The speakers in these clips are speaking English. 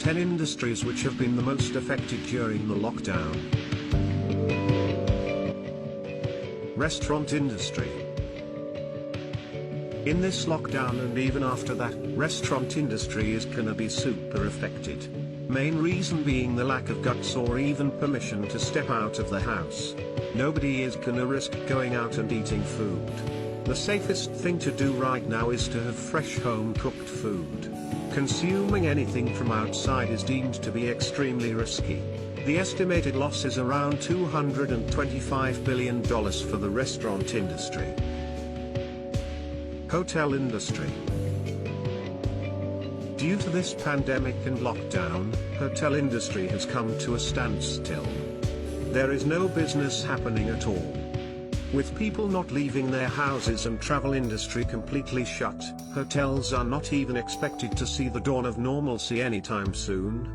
10 industries which have been the most affected during the lockdown. Restaurant industry. In this lockdown and even after that, restaurant industry is gonna be super affected. Main reason being the lack of guts or even permission to step out of the house. Nobody is gonna risk going out and eating food. The safest thing to do right now is to have fresh home-cooked food. Consuming anything from outside is deemed to be extremely risky. The estimated loss is around $225 billion for the restaurant industry. Hotel industry. Due to this pandemic and lockdown, hotel industry has come to a standstill. There is no business happening at all. With people not leaving their houses and travel industry completely shut, hotels are not even expected to see the dawn of normalcy anytime soon.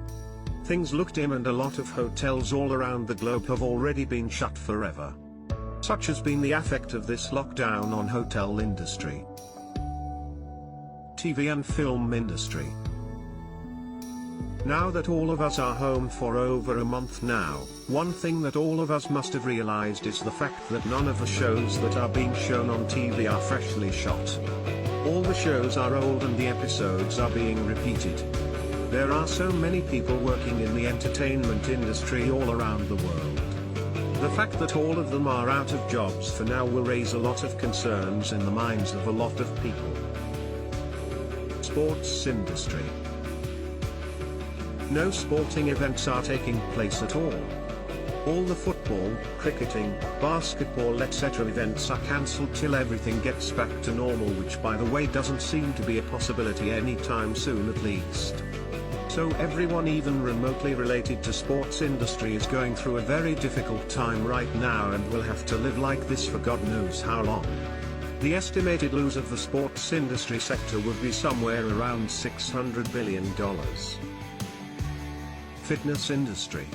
Things look dim and a lot of hotels all around the globe have already been shut forever. Such has been the effect of this lockdown on hotel industry. TV and film industry. Now that all of us are home for over a month now, one thing that all of us must have realized is the fact that none of the shows that are being shown on TV are freshly shot. All the shows are old and the episodes are being repeated. There are so many people working in the entertainment industry all around the world. The fact that all of them are out of jobs for now will raise a lot of concerns in the minds of a lot of people. Sports industry. No sporting events are taking place at all. All the football, cricketing, basketball etc. events are cancelled till everything gets back to normal, which by the way doesn't seem to be a possibility anytime soon at least. So everyone even remotely related to sports industry is going through a very difficult time right now and will have to live like this for God knows how long. The estimated loss of the sports industry sector would be somewhere around $600 billion. Fitness industry.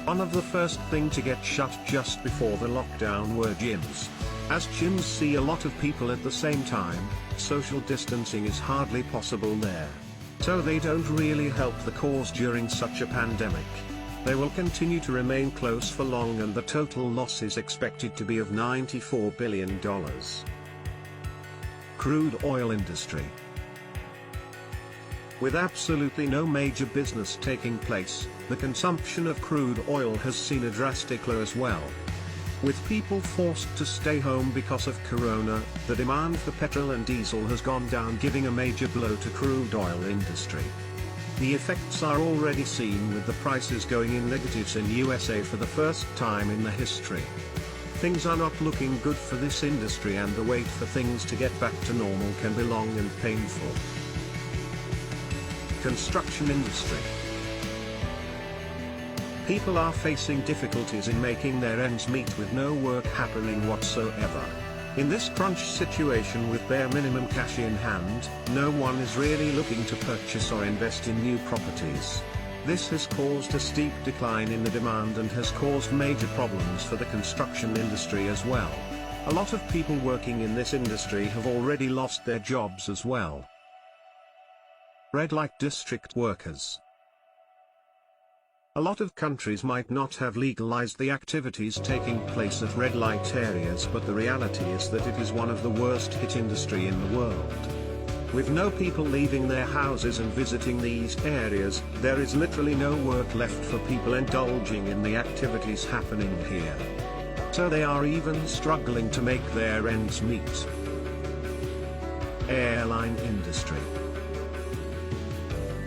One of the first thing to get shut just before the lockdown were gyms. As gyms see a lot of people at the same time, social distancing is hardly possible there. So they don't really help the cause during such a pandemic. They will continue to remain closed for long and the total loss is expected to be of $94 billion. Crude oil industry. With absolutely no major business taking place, the consumption of crude oil has seen a drastic low as well. With people forced to stay home because of corona, the demand for petrol and diesel has gone down, giving a major blow to crude oil industry. The effects are already seen with the prices going in negatives in USA for the first time in the history. Things are not looking good for this industry and the wait for things to get back to normal can be long and painful. Construction industry. People are facing difficulties in making their ends meet with no work happening whatsoever. In this crunch situation with bare minimum cash in hand, no one is really looking to purchase or invest in new properties. This has caused a steep decline in the demand and has caused major problems for the construction industry as well. A lot of people working in this industry have already lost their jobs as well. Red light district workers. A lot of countries might not have legalized the activities taking place at red light areas, but the reality is that it is one of the worst hit industry in the world. With no people leaving their houses and visiting these areas, there is literally no work left for people indulging in the activities happening here. So they are even struggling to make their ends meet. Airline industry.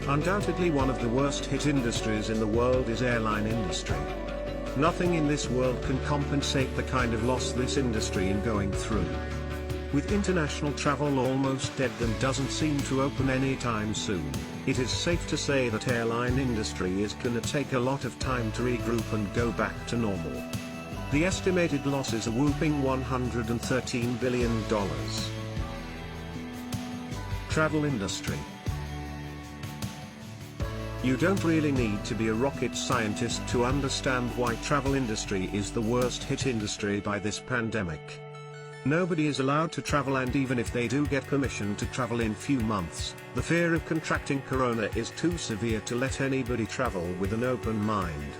Undoubtedly one of the worst hit industries in the world is airline industry. Nothing in this world can compensate the kind of loss this industry is going through. With international travel almost dead and doesn't seem to open anytime soon, it is safe to say that airline industry is gonna take a lot of time to regroup and go back to normal. The estimated loss is a whopping $113 billion. Travel industry. You don't really need to be a rocket scientist to understand why travel industry is the worst hit industry by this pandemic. Nobody is allowed to travel, and even if they do get permission to travel in few months, the fear of contracting corona is too severe to let anybody travel with an open mind.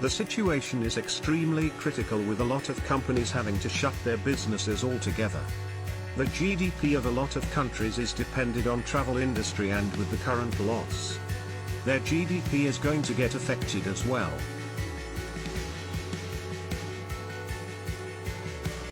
The situation is extremely critical, with a lot of companies having to shut their businesses altogether. The GDP of a lot of countries is dependent on travel industry, and with the current loss, their GDP is going to get affected as well.